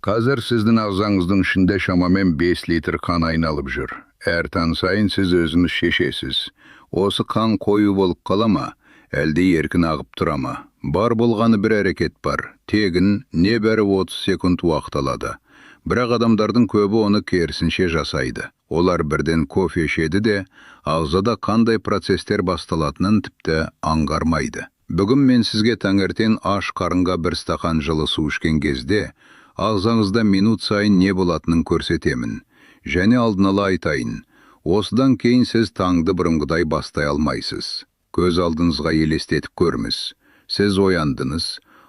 Қазір сіздің ағзаңыздың ішінде шамамен 5 литр қан айналып жүр. Әр таң сайын сіз өзіңіз шешесіз. Осы қан қою болып қала ма, әлде еркін ағып тұра ма? Бар болғаны бір әрекет бар. Тегін небәрі 30 секунд уақыт алады. Бірақ адамдардың көбі оны керісінше жасайды. Олар бірден кофе ішеді де, ағзада қандай процестер басталатынын тіпті аңғармайды. Бүгін мен сізге таңертең аш қарынға бір стақан жылы су ішкен кезде, ағзаңызда минут сайын не болатынын көрсетемін. Және алдын ала айтайын. Осыдан кейін сіз таңды бұрынғыдай бастай алмайсыз. Көз алдыңызға елестетіп көріңіз. Сіз ояндыңыз,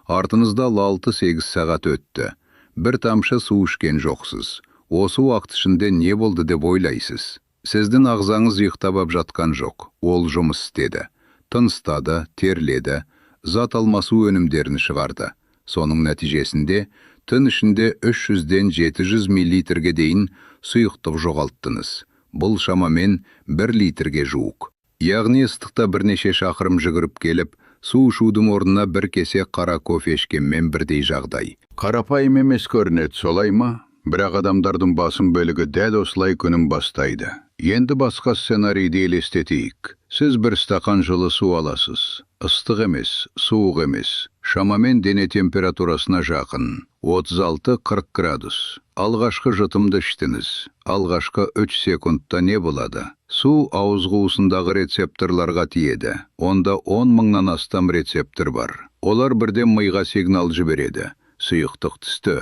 артыңызда 6-8 сағат өтті. Бір тамшы су ішкен жоқсыз. Осы уақыт ішінде не болды деп ойлайсыз? Сіздің ағзаңыз ұйықтап жатқан жоқ. Ол жұмыс істеді. Тыныстады, терледі, зат алмасу өнімдерін шығарды. Соның нәтижесінде түн ішінде 300-ден 700 миллилитрге дейін сұйықтық жоғалттыңыз. Бұл шамамен 1 литрге жуық. Яғни ыстықта бірнеше шақырым жүгіріп келіп, су ішудің орнына бір кесе қара кофе ішкенмен бірдей жағдай. Қарапайым емес көрінеді, солай ма? Бірақ адамдардың басым бөлігі дәл осылай күнін бастайды. Енді басқа сценарийді елестетейік. Сіз бір стақан жылы су аласыз. Ыстық емес, суық емес. Шамамен дене температурасына жақын. 36-40 градус. Алғашқы жұтымды іштіңіз. Алғашқы 3 секундта не болады? Су ауыз қуысындағы рецепторларға тиеді. Онда 10 мыңнан астам рецептор бар. Олар бірден миға сигнал жібереді. Сұйықтық түсті.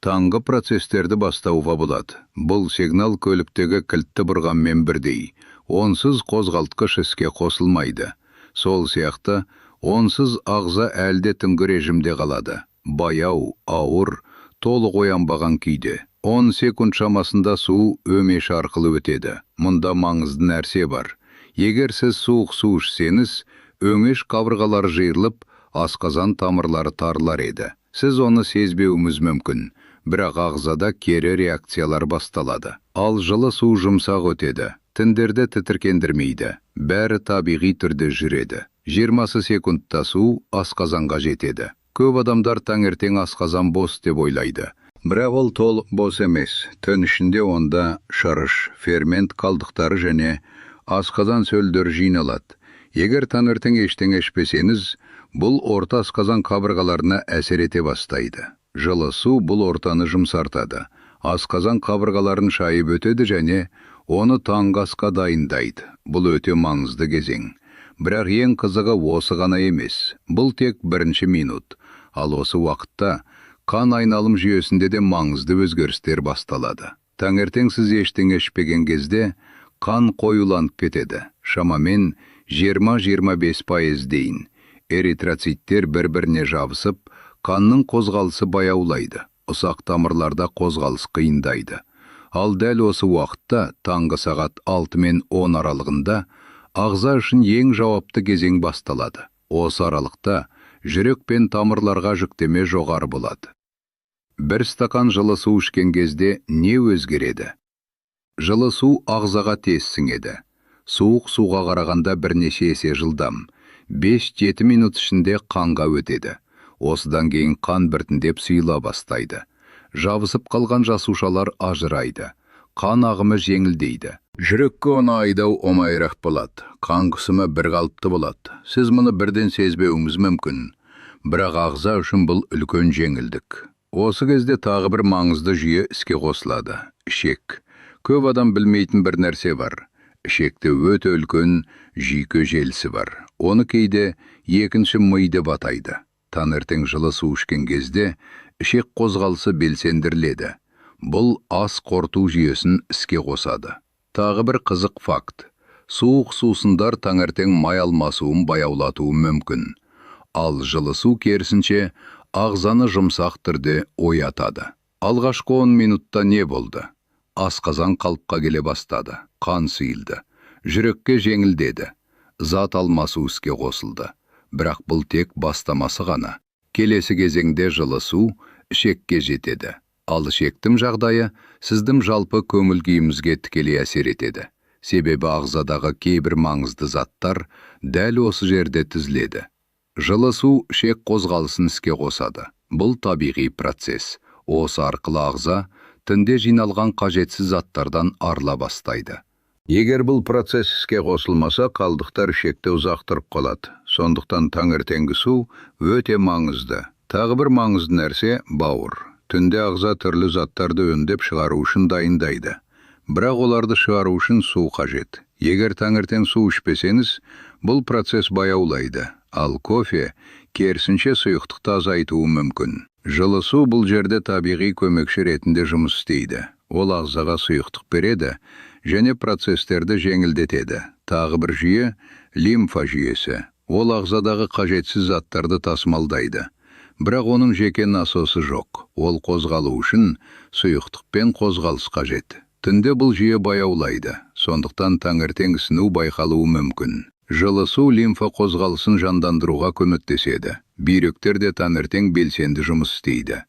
Таңғы процестерді бастауға болады. Бұл сигнал көліктегі кілтті бұрғанмен бірдей. Онсыз қозғалтқыш іске қосылмайды. Сол сияқты, онсыз ағза әлде түнгі режимде қалады. Баяу, ауыр, толық оянбаған күйде. 10 секунд шамасында су өмеш арқылы өтеді. Мұнда маңызды нәрсе бар. Егер сіз суық су ішсеңіз, өңеш қабырғалары жиырылып, асқазан тамырлары тарылар еді. Сіз оны сезбеуіңіз мүмкін. Бірақ ағзада кері реакциялар басталады. Ал жылы су жұмсақ өтеді. Тіндерді тітіркендірмейді. Бәрі табиғи түрде жүреді. 20 секундта су асқазанға жетеді. Көп адамдар таңертең асқазан бос деп ойлайды. Бірақ ол толық бос емес. Түн ішінде онда шырыш, фермент қалдықтары және асқазан сөлдері жиналады. Егер таңертең ештеңе ішпесеңіз, бұл орта асқазан қабырғаларына әсер ете бастайды. Жылы су бұл ортаны жұмсартады. Асқазан қабырғаларын шайып өтеді және оны таңғы асқа дайындайды. Бұл өте маңызды кезең. Бірақ ең қызығы осы ғана емес. Бұл тек бірінші минут. Ал осы уақытта қан айналым жүйесінде де маңызды өзгерістер басталады. Таңертең сіз ештеңе ішпеген кезде қан қоюланып кетеді. Шамамен 20-25% дейін. Эритроциттер бір-біріне жабысып, қанның қозғалысы баяулайды. Ұсақ тамырларда қозғалыс қиындайды. Ал дәл осы уақытта, таңғы сағат 6 мен 10 аралығында, ағза үшін ең жауапты кезең басталады. Осы аралықта жүрек пен тамырларға жүктеме жоғары болады. Бір стакан жылы су ішкен кезде не өзгереді? Жылы су ағзаға тез сіңеді. Суық суға қарағанда бірнеше есе жылдам. 5-7 минут ішінде қанға өтеді. Осыдан кейін қан біртіндеп сұйыла бастайды. Жабысып қалған жасушалар ажырайды. Қан ағымы жеңілдейді. Жүрекке оны айдау оңайырақ болады. Қан қысымы бірқалыпты болады. Сіз мұны бірден сезбеуіңіз мүмкін. Бірақ ағза үшін бұл үлкен жеңілдік. Осы кезде тағы бір маңызды жүйе іске қосылады. Ішек. Көп адам білмейтін бір нәрсе бар. Ішекте өте үлкен жүйке желісі бар. Оны кейде екінші ми деп атайды. Таңертең жылы су ішкен кезде ішек қозғалысы белсендіріледі. Бұл ас қорыту жүйесін іске қосады. Тағы бір қызық факт. Суық сусындар таңертең май алмасуын баяулатуы мүмкін. Ал жылы су керісінше ағзаны жұмсақ түрде оятады. Алғашқы 10 минутта не болды? Асқазан қалыпқа келе бастады. Қан сұйылды. Жүрекке жеңілдеді. Зат алмасу іске қосылды. Бірақ бұл тек бастамасы ғана. Келесі кезеңде жылы су ішекке жетеді. Ал ішектің жағдайы сіздің жалпы көңіл-күйіңізге тікелей әсер етеді. Себебі ағзадағы кейбір маңызды заттар дәл осы жерде тізіледі. Жылы су ішек қозғалысын іске қосады. Бұл табиғи процесс. Осы арқылы ағза тінде жиналған қажетсіз заттардан арыла бастайды. Егер бұл процесс іске қосылмаса, қалдықтар ішекте ұзақтырып қалады. Сондықтан таңертеңгі су өте маңызды. Тағы бір маңызды нәрсе – бауыр. Түнде ағза түрлі заттарды өңдеп шығару үшін дайындайды. Бірақ оларды шығару үшін су қажет. Егер таңертең су ішпесеңіз, бұл процесс баяулайды. Ал кофе керісінше сұйықтықты азайтуы мүмкін. Жылы су бұл жерде табиғи көмекші ретінде жұмыс істейді. Ол ағзаға сұйықтық береді және процестерді жеңілдетеді. Тағы бір жүйе – лимфа жүйесі. Ол ағзадағы қажетсіз заттарды тасымалдайды. Бірақ оның жеке насосы жоқ. Ол қозғалу үшін сұйықтықпен қозғалыс қажет. Түнде бұл жүйе баяулайды. Сондықтан таңертең ісіну байқалуы мүмкін. Жылы су лимфа қозғалысын жандандыруға көмектеседі. Бүйректер де таңертең белсенді жұмыс істейді.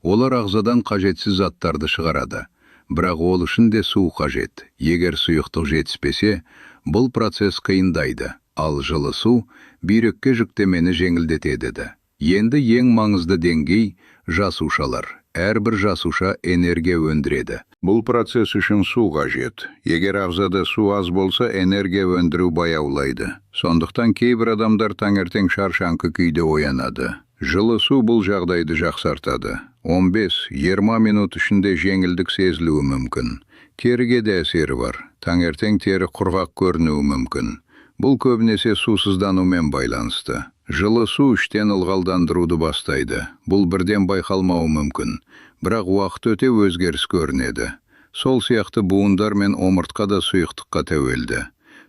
Олар ағзадан қажетсіз заттарды шығарады. Бірақ ол үшін де су қажет. Егер сұйықтық жетіспесе, бұл процесс қиындайды. Ал жылы су бүйрекке жүктемені жеңілдетеді. Енді ең маңызды деңгей – жасушалар. Әрбір жасуша энергия өндіреді. Бұл процесс үшін су қажет. Егер ағзада су аз болса, энергия өндіру баяулайды. Сондықтан кейбір адамдар таңертең шаршаңқы күйде оянады. Жылы су бұл жағдайды жақсартады. 15-20 минут ішінде жеңілдік сезілуі мүмкін. Теріге де әсері бар. Таңертең тері құрғақ көрінуі мүмкін. Бұл көбінесе сусызданумен байланысты. Жылы су іштен ылғалдандыруды бастайды. Бұл бірден байқалмауы мүмкін. Бірақ уақыт өте өзгеріс көрінеді. Сол сияқты буындар мен омыртқа да сұйықтыққа тәуелді.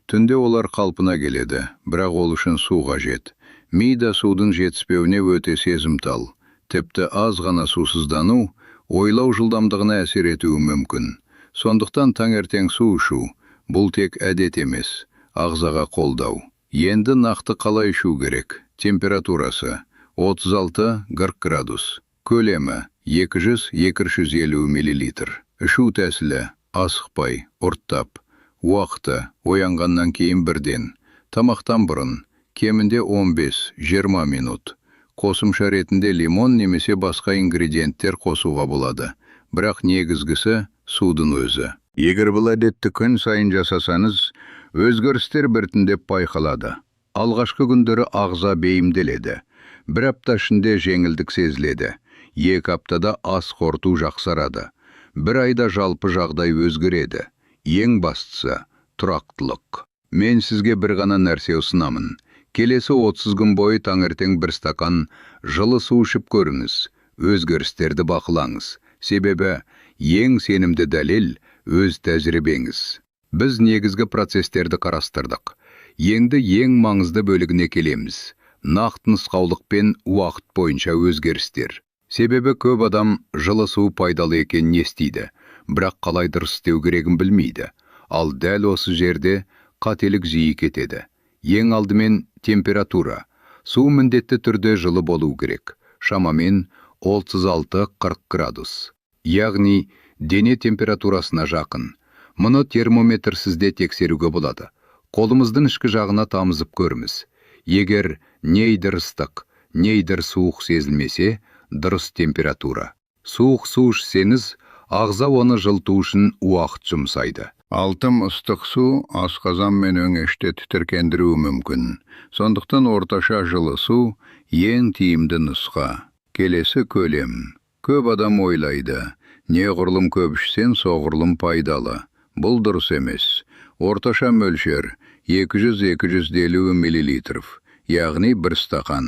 Түнде олар қалпына келеді, бірақ ол үшін су қажет. Мида судың жетіспеуіне өте сезімтал. Тіпті аз ғана сусыздану ойлау жылдамдығына әсер етуі мүмкін. Сондықтан таңертең су ішу бұл тек әдет емес, ағзаға қолдау. Енді нақты қалай ішу керек? Температурасы 36-40 градус. Көлемі 200-250 мл. Ішу тәсілі асықпай, ұрттап. Уақыты оянғаннан кейін бірден. Тамақтан бұрын кемінде 15-20 минут. Қосымша ретінде лимон немесе басқа ингредиенттер қосуға болады. Бірақ негізгісі судың өзі. Егер бұл әдетті күн сайын жасасаңыз, өзгерістер біртіндеп байқалады. Алғашқы күндері ағза бейімделеді. Бір апта ішінде жеңілдік сезіледі. 2 аптада ас қорыту жақсарады. 1 айда жалпы жағдай өзгереді. Ең бастысы – тұрақтылық. Мен сізге бір ғана нәрсе ұсынамын. Келесі 30 күн бойы таңертең 1 стакан жылы су ішіп көріңіз. Өзгерістерді бақылаңыз. Себебі ең сенімді дәлел өз тәжірибеңіз. Біз негізгі процестерді қарастырдық. Енді ең маңызды бөлігіне келеміз. Нақты нұсқаулық пен уақыт бойынша өзгерістер. Себебі көп адам жылы су пайдалы екенін естиді, бірақ қалай дұрыс істеу керегін білмейді. Ал дәл осы жерде қателік жиі кетеді. Ең алдымен температура. Су міндетті түрде жылы болу керек. Шамамен 36-40 градус. Яғни дене температурасына жақын. Мұны термометр сізде тексеруге болады. Қолымыздың ішкі жағына тамызып көріңіз. Егер нейдір ыстық, нейдір суық сезілмесе, дұрыс температура. Суық су ішсеңіз, ағза оны жылыту үшін уақыт жұмсайды. Алтым ыстық су асқазан мен өңешті тітіркендіруі мүмкін. Сондықтан орташа жылы су ең тиімді нұсқа. Келесі көлем. Көп адам ойлайды. Неғұрлым көп ішсең, соғұрлым пайдалы. Бұл дұрыс емес. Орташа мөлшер 200-250 мл, яғни 1 стақан.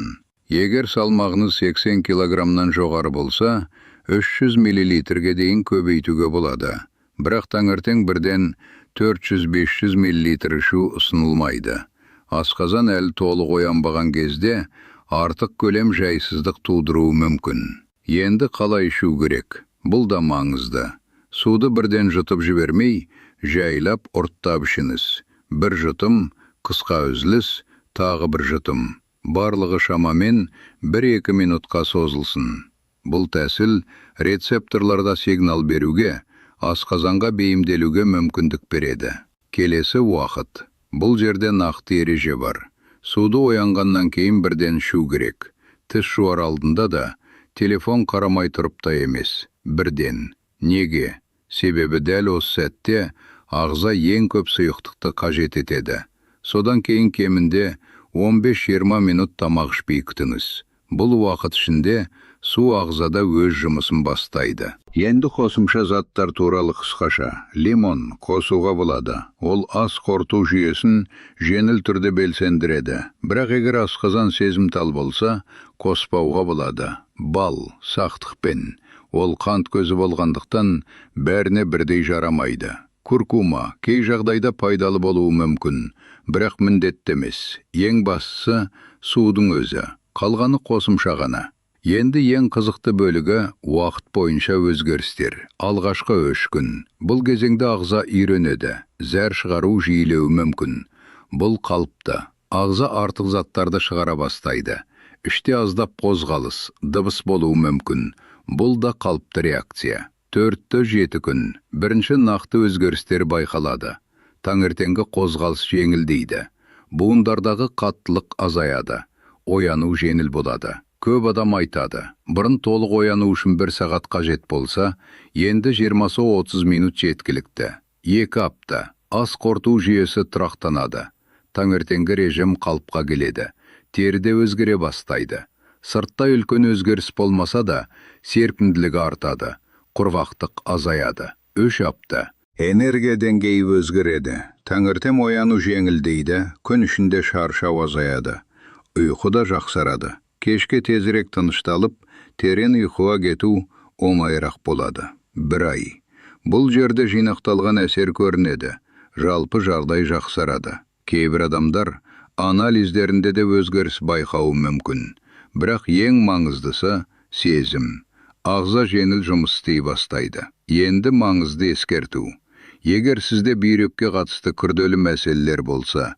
Егер салмағыңыз 80 килограммнан жоғары болса, 300 мл-ге дейін көбейтуге болады. Бірақ таңертең бірден 400-500 мл ішу ұсынылмайды. Асқазан әлі толық оянбаған кезде артық көлем жайсыздық тудыруы мүмкін. Енді қалай ішу керек? Бұл да маңызды. Суды бірден жұтып жібермей, жайлап ұрттап ішіңіз. 1 жұтым, қысқа үзіліс, тағы 1 жұтым. Барлығы шамамен 1-2 минутқа созылсын. Бұл тәсіл рецепторларда сигнал беруге, асқазанға бейімделуге мүмкіндік береді. Келесі уақыт. Бұл жерде нақты ереже бар. Суды оянғаннан кейін бірден ішу керек. Тіс жуар алдында да, Телефон қарамай тұрып та емес. Бірден. Неге? Себебі дәл осы сәтте ағза ең көп сұйықтықты қажет етеді. Содан кейін кемінде 15-20 минут тамақ ішпей күтіңіз. Бұл уақыт ішінде су ағзада өз жұмысын бастайды. Енді қосымша заттар туралы қысқаша. Лимон қосуға болады. Ол ас қорыту жүйесін жеңіл түрде белсендіреді. Бірақ егер асқазан сезімтал болса, қоспауға болады. Бал, сақтықпен. Ол қант көзі болғандықтан бәріне бірдей жарамайды. Куркума кей жағдайда пайдалы болуы мүмкін, бірақ міндетті емес. Ең бастысы судың өзі. Қалғаны қосымша ғана. Енді ең қызықты бөлігі уақыт бойынша өзгерістер. Алғашқы 3 күн. Бұл кезеңде ағза үйренеді. Зәр шығару жиілеуі мүмкін. Бұл қалыпты. Ағза артық заттарды шығара бастайды. Іште аздап қозғалыс, дыбыс болуы мүмкін. Бұл да қалыпты реакция. 4-7 күн. Бірінші нақты өзгерістер байқалады. Таңертеңгі қозғалыс жеңілдейді. Буындардағы қаттылық азаяды. Ояну жеңіл болады. Көп адам айтады, бұрын толық ояну үшін 1 сағат қажет болса, енді 20-30 минут жеткілікті. 2 апта. Ас қорыту жүйесі тұрақтанады. Таңертеңгі режим қалыпқа келеді. Теріде өзгере бастайды. Сыртта үлкен өзгеріс болмаса да, серпімділігі артады. Құрғақтық азаяды. 3 апта. Энергия деңгейі өзгереді. Таңертең ояну жеңілдейді, күн ішінде шаршау азаяды. Ұйқы да жақсарады. Кешке тезірек тынышталып, терең ұйқыға кету оңайырақ болады. 1 ай. Бұл жерде жинақталған әсер көрінеді. Жалпы жағдай жақсарады. Кейбір адамдар анализдерінде де өзгеріс байқауы мүмкін. Бірақ ең маңыздысы сезім. Ағза жеңіл жұмыс істей бастайды. Енді маңызды ескерту. Егер сізде бүйрекке қатысты күрделі мәселелер болса,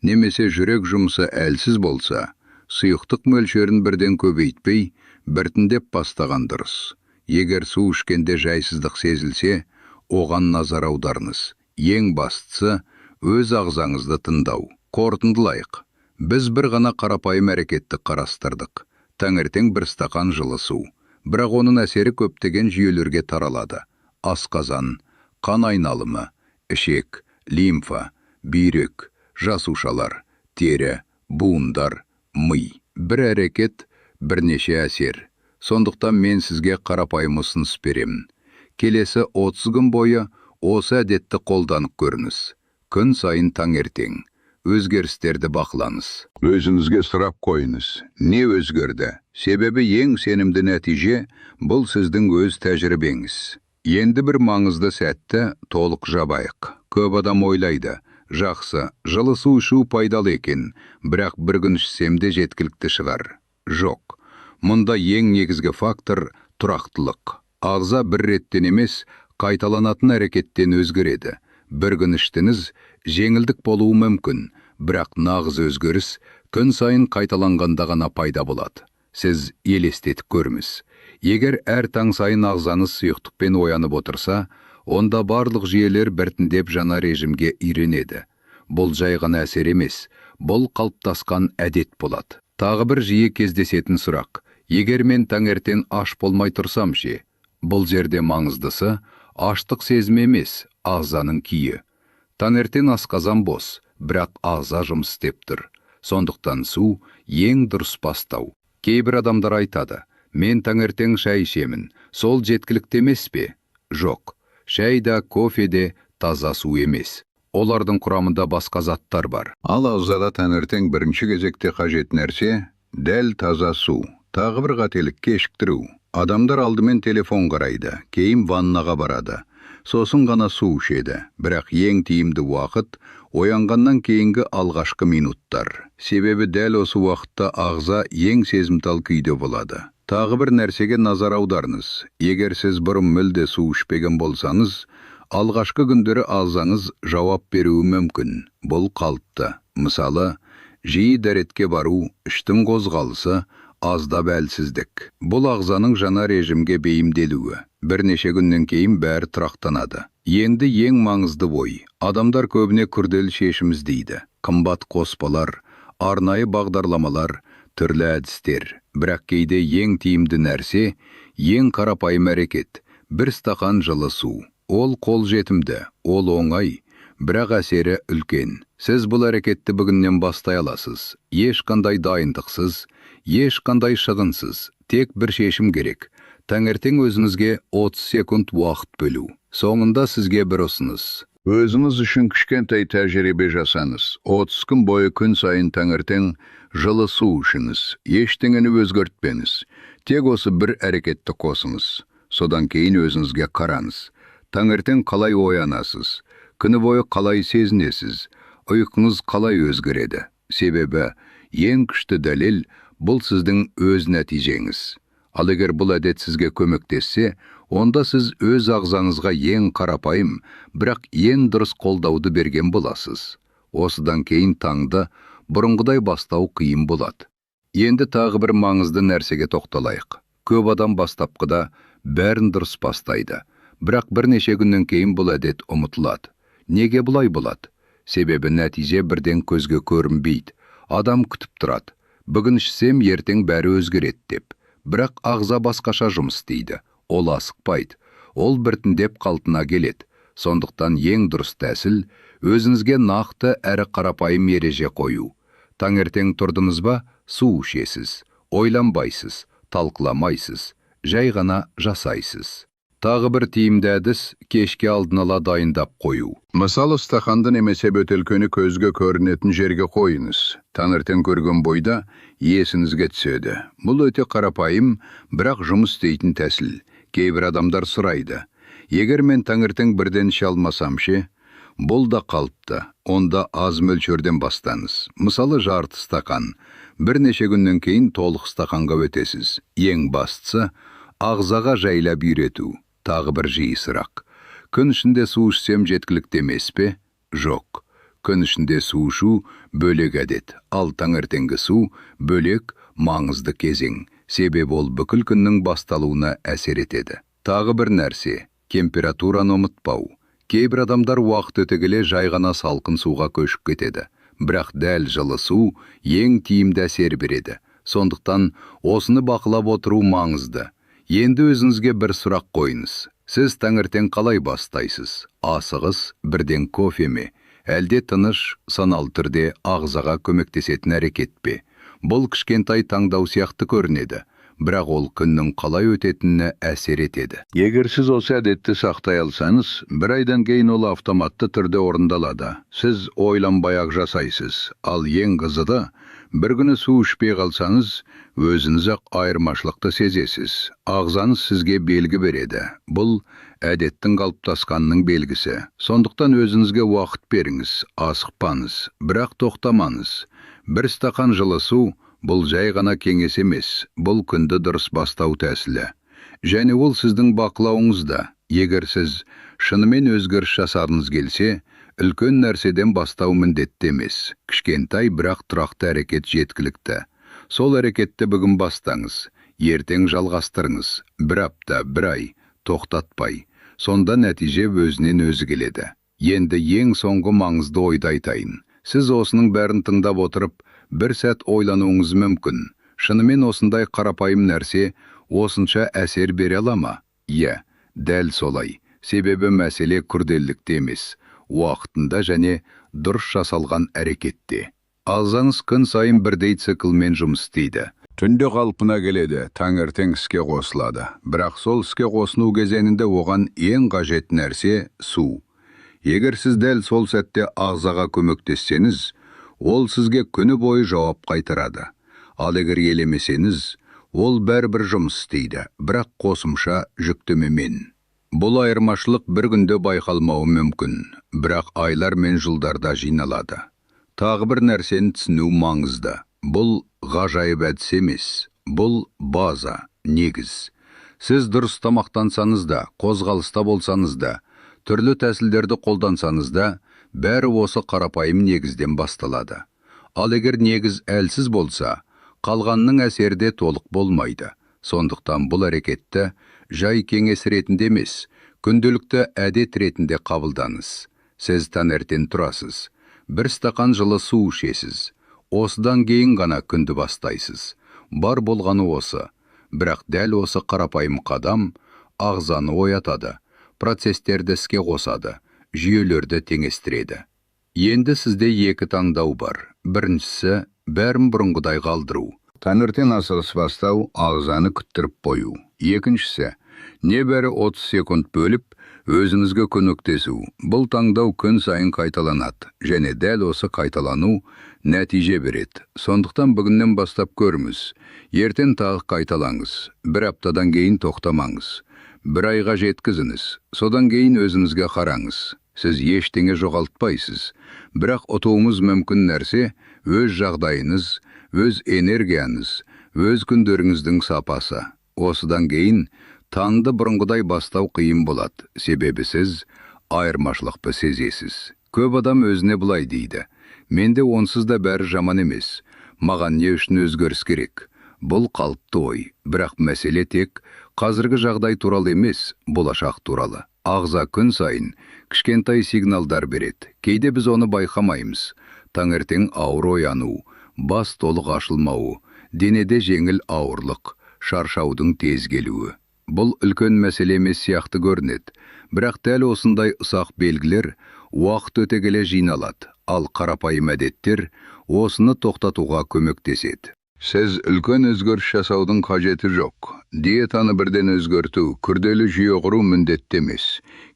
немесе жүрек жұмысы әлсіз болса, сұйықтық мөлшерін бірден көбейтпей, біртіндеп бастаған дұрыс. Егер су ішкенде жайсыздық сезілсе, оған назар аударыңыз. Ең бастысы, өз ағзаңызды тыңдау. Қорытындылайық. Біз бір ғана қарапайым әрекетті қарастырдық. Таңертең 1 стақан жылы су. Бірақ оның әсері көптеген жүйелерге таралады. Асқазан, қан айналымы, ішек, лимфа, бүйрек, жасушалар, тері, буындар, ми. Бір әрекет, бірнеше әсер. Сондықтан мен сізге қарапайым ұсыныс беремін. Келесі 30 күн бойы осы әдетті қолданып көріңіз. Күн сайын таңертең. Өзгерістерді бақылаңыз. Өзіңізге сұрап қойыңыз. Не өзгерді? Себебі ең сенімді нәтиже бұл сіздің өз тәжірибеңіз. Енді бір маңызды сәтті толық жабайық. Көп адам ойлайды. Жақсы, жылы су ішу пайдалы екен, бірақ 1 күн ішсем де жеткілікті шығар. Жоқ. Мұнда ең негізгі фактор тұрақтылық. Ағза бір реттен емес, қайталанатын әрекеттен өзгереді. 1 күн іштіңіз, жеңілдік болуы мүмкін, бірақ нағыз өзгеріс күн сайын қайталанғанда ғана пайда болады. Сіз елестетіп көріңіз. Егер әр таң сайын ағзаңыз сұйықтықпен оянып отырса, онда барлық жүйелер біртіндеп жаңа режимге үйренеді. Бұл жай ғана әсер емес, бұл қалыптасқан әдет болады. Тағы бір жиі кездесетін сұрақ. Егер мен таңертең аш болмай тұрсам ше? Бұл жерде маңыздысы аштық сезімі емес, ағзаның күйі. Таңертең асқазан бос, бірақ ағза жұмыс істеп тұр. Сондықтан су ең дұрыс бастау. Кейбір адамдар айтады, мен таңертең шай ішемін, сол жеткілікті емес пе? Жоқ. Шай да, кофе де таза су емес. Олардың құрамында басқа заттар бар. Ал ағзада таңертең бірінші кезекте қажет нәрсе дәл таза су. Тағы бір қателік кешіктіру. Адамдар алдымен телефон қарайды, кейін ваннаға барады. Сосын ғана су ішеді. Бірақ ең тиімді уақыт оянғаннан кейінгі алғашқы минуттар. Себебі дәл осы уақытта ағза ең сезімтал күйде болады. Тағы бір нәрсеге назар аударыңыз. Егер сіз бұрын мүлде су ішпеген болсаңыз, алғашқы күндері ағзаңыз жауап беруі мүмкін. Бұл қалыпты. Мысалы, жиі дәретке бару, іштің қозғалысы, аздап әлсіздік. Бұл ағзаның жаңа режимге бейімделуі. Бірнеше күннен кейін бәрі тұрақтанады. Енді ең маңызды ой. Адамдар көбіне күрделі шешім іздейді. Қымбат қоспалар, арнайы бағдарламалар, түрлі әдістер, бірақ кейде ең тиімді нәрсе, ең қарапайым әрекет, бір стақан жылы су. Ол қолжетімді, ол оңай, бірақ әсері үлкен. Сіз бұл әрекетті бүгіннен бастай аласыз. Ешқандай дайындықсыз, ешқандай шығынсыз, тек бір шешім керек. Таңертең өзіңізге 30 секунд уақыт бөлу. Соңында сізге бір ұсыныс. Өзіңіз үшін кішкентай тәжірибе жасаңыз. 30 күн бойы күн сайын таңертең жылы су ішіңіз. Ештеңені өзгертпеңіз. Тек осы бір әрекетті қосыңыз. Содан кейін өзіңізге қараңыз. Таңертең қалай оянасыз? Күні бойы қалай сезінесіз? Ұйқыңыз қалай өзгереді? Себебі ең күшті дәлел бұл сіздің өз нәтижеңіз. Ал егер бұл әдет сізге көмектессе, онда сіз өз ағзаңызға ең қарапайым, бірақ ең дұрыс қолдауды берген боласыз. Осыдан кейін таңды бұрынғыдай бастау қиын болады. Енді тағы бір маңызды нәрсеге тоқталайық. Көп адам бастапқыда бәрін дұрыс бастайды, бірақ бірнеше күннен кейін бұл әдет ұмытылады. Неге бұлай болады? Себебі нәтиже бірден көзге көрінбейді. Адам күтіп тұрады. Бүгін ішсем, ертең бәрі өзгереді деп. Бірақ ағза басқаша жұмыс істейді. Ол асықпайды. Ол біртіндеп қалпына келеді. Сондықтан ең дұрыс тәсіл өзіңізге нақты әрі қарапайым ереже қою. Таңертең тұрдыңыз ба, су ішесіз. Ойланбайсыз, талқыламайсыз. Жай ғана жасайсыз. Тағы бір тиімді әдіс кешке алдын ала дайындап қою. Мысалы, стақанды немесе бөтелкені көзге көрінетін жерге қойыңыз. Таңертең көрген бойда есіңізге түседі. Бұл өте қарапайым, бірақ жұмыс істейтін тәсіл. Кейбір адамдар сұрайды. Егер мен таңертең бірден іше алмасам ше? Бұл да қалыпты. Онда аз мөлшерден бастаңыз. Мысалы, жарты стақан. Бірнеше күннен кейін толық стақанға өтесіз. Ең бастысы ағзаға жайлап үйрету. Тағы бір жиі сұрақ. Күн ішінде су ішсем жеткілікті емес пе? Жоқ. Күн ішінде су ішу бөлек әдет. Ал таңертеңгі су бөлек маңызды кезең. Себебі ол бүкіл күннің басталуына әсер етеді. Тағы бір нәрсе, температураны ұмытпау. Кейбір адамдар уақыт өте келе жай ғана салқын суға көшіп кетеді. Бірақ дәл жылы су ең тиімді әсер береді. Сондықтан осыны бақылап отыру маңызды. Енді өзіңізге бір сұрақ қойыңыз. Сіз таңертең қалай бастайсыз? Асығыс, бірден кофе ме? Әлде тыныш, саналы түрде ағзаға көмектесетін әрекет пе? Бұл кішкентай таңдау сияқты көрінеді, бірақ ол күннің қалай өтетініне әсер етеді. Егер сіз осы әдетті сақтай алсаңыз, бір айдан кейін ол автоматты түрде орындалады. Сіз ойланбай-ақ жасайсыз. Ал ең қызығы, бір күні су ішпей қалсаңыз, өзіңіз-ақ айырмашылықты сезесіз. Ағзаңыз сізге белгі береді. Бұл әдеттің қалыптасқанның белгісі. Сондықтан өзіңізге уақыт беріңіз, асықпаңыз, бірақ тоқтамаңыз. Бір стақан жылы су бұл жай ғана кеңес емес, бұл күнді дұрыс бастау тәсілі. Және ол сіздің бақылауыңызда. Егер сіз шынымен өзгеріс жасарыңыз келсе, үлкен нәрседен бастау міндетті емес. Кішкентай, бірақ тұрақты әрекет жеткілікті. Сол әрекетті бүгін бастаңыз, ертең жалғастырыңыз. Бір апта, бір ай, тоқтатпай. Сонда нәтиже өзінен өзі келеді. Енді ең соңғы маңызды ойды айтайын. Сіз осының бәрін тыңдап отырып, бір сәт ойлануыңыз мүмкін. Шынымен осындай қарапайым нәрсе осынша әсер бере ала ма? Иә, дәл солай. Себебі мәселе күрделілікте емес, уақытында және дұрыс жасалған әрекетте. Ағзаңыз күн сайын бірдей циклмен жұмыс істейді. Түнде қалпына келеді, таңертең іске қосылады. Бірақ сол іске қосылу кезеңінде оған ең қажет нәрсе су. Егер сіз дәл сол сәтте ағзаға көмектессеңіз, ол сізге күні бойы жауап қайтарады. Ал егер елемесеңіз, ол бәрібір жұмыс істейді, бірақ қосымша жүктемемен. Бұл айырмашылық бір күнде байқалмауы мүмкін, бірақ айлар мен жылдарда жиналады. Тағы бір нәрсені түсіну маңызды. Бұл ғажайып әдіс емес, бұл база, негіз. Сіз дұрыс тамақтансаңыз да, қозғалыста болсаңыз да, түрлі тәсілдерді қолдансаңыз да, бәрі осы қарапайым негізден басталады. Ал егер негіз әлсіз болса, қалғанның әсерде толық болмайды. Сондықтан бұл әрекетті жай кеңес ретінде емес, күнделікті әдет ретінде қабылдаңыз. Сіз таңертең тұрасыз, бір стақан жылы су ішесіз. Осыдан кейін ғана күнді бастайсыз. Бар болғаны осы. Бірақ дәл осы қарапайым қадам ағзаны оятады, процестерді іске қосады, жүйелерді теңестіреді. Енді сізде екі таңдау бар. Біріншісі, бәрін бұрынғыдай қалдыру. Таңертең асығыс бастау, ағзаны күттіріп қою. Екіншісі, небәрі 30 секунд бөліп, өзіңізге көмектесу. Бұл таңдау күн сайын қайталанады, және дәл осы қайталану нәтиже береді. Сондықтан бүгіннен бастап көріңіз. Ертең тағы қайталаңыз. Бір аптадан кейін тоқтамаңыз. Бір айға жеткізіңіз. Содан кейін өзіңізге қараңыз. Сіз ештеңе жоғалтпайсыз. Бірақ ұтуымыз мүмкін нәрсе өз жағдайыңыз, өз энергияңыз, өз күндеріңіздің сапасы. Осыдан кейін таңды бұрынғыдай бастау қиын болады. Себебі сіз айырмашылықты сезесіз. Көп адам өзіне былай дейді: менде онсыз да бәрі жаман емес. Маған не үшін өзгеріс керек? Бұл қалыпты ой. Бірақ мәселе тек қазіргі жағдай туралы емес, болашақ туралы. Ағза күн сайын кішкентай сигналдар береді. Кейде біз оны байқамаймыз. Таңертең ауыр ояну, бас толық ашылмауы, денеде жеңіл ауырлық, шаршаудың тез келуі. Бұл үлкен мәселе емес сияқты көрінеді. Бірақ дәл осындай ұсақ белгілер уақыт өте келе жиналады. Ал қарапайым әдеттер осыны тоқтатуға көмектеседі. Сіз үлкен өзгеріс жасаудың қажеті жоқ. Диетаны бірден өзгерту, күрделі жүйе құру міндетті емес.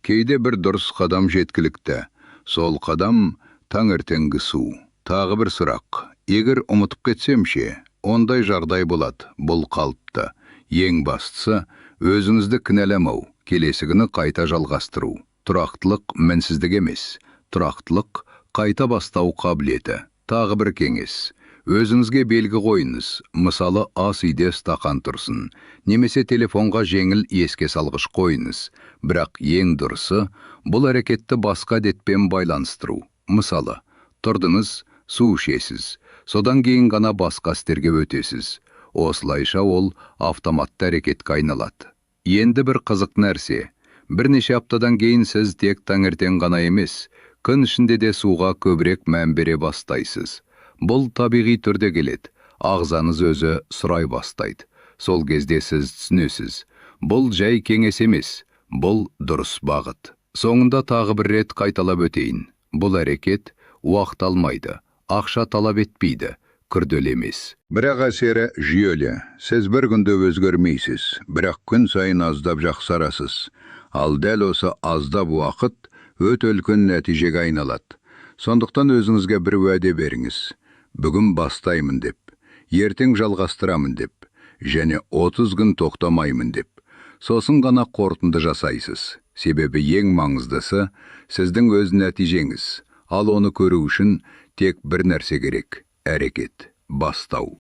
Кейде бір дұрыс қадам жеткілікті. Сол қадам таңертеңгі су. Тағы бір сұрақ. Егер ұмытып кетсем ше, ондай жағдай болады. Бұл қалыпты. Ең бастысы өзіңізді кінәламау, келесі күні қайта жалғастыру. Тұрақтылық мінсіздік емес. Тұрақтылық қайта бастау қабілеті. Тағы бір кеңес. Өзіңізге белгі қойыңыз. Мысалы, ас үйде стақан тұрсын. Немесе телефонға жеңіл еске салғыш қойыңыз. Бірақ ең дұрысы, бұл әрекетті басқа әдетпен байланыстыру. Мысалы, тұрдыңыз, су ішесіз. Содан кейін ғана басқа істерге өтесіз. Осылайша ол автоматты әрекетке айналады. Енді бір қызық нәрсе. Бірнеше аптадан кейін сіз тек таңертең ғана емес, күн ішінде де суға көбірек мән бере бастайсыз. Бұл табиғи түрде келеді. Ағзаңыз өзі сұрай бастайды. Сол кезде сіз түсінесіз. Бұл жай кеңес емес. Бұл дұрыс бағыт. Соңында тағы бір рет қайталап өтейін. Бұл әрекет уақыт алмайды. Ақша талап етпейді. Күрделі емес. Бірақ әсері жүйелі. Сіз бір күнде өзгермейсіз. Бірақ күн сайын аздап жақсарасыз. Ал дәл осы аздап уақыт өте үлкен нәтижеге айналады. Сондықтан өзіңізге бір уәде беріңіз. Бүгін бастаймын деп, ертең жалғастырамын деп, және 30 күн тоқтамаймын деп. Сосын ғана қорытынды жасайсыз. Себебі ең маңыздысы сіздің өз нәтижеңіз. Ал оны көру үшін тек бір нәрсе керек: әрекет, бастау.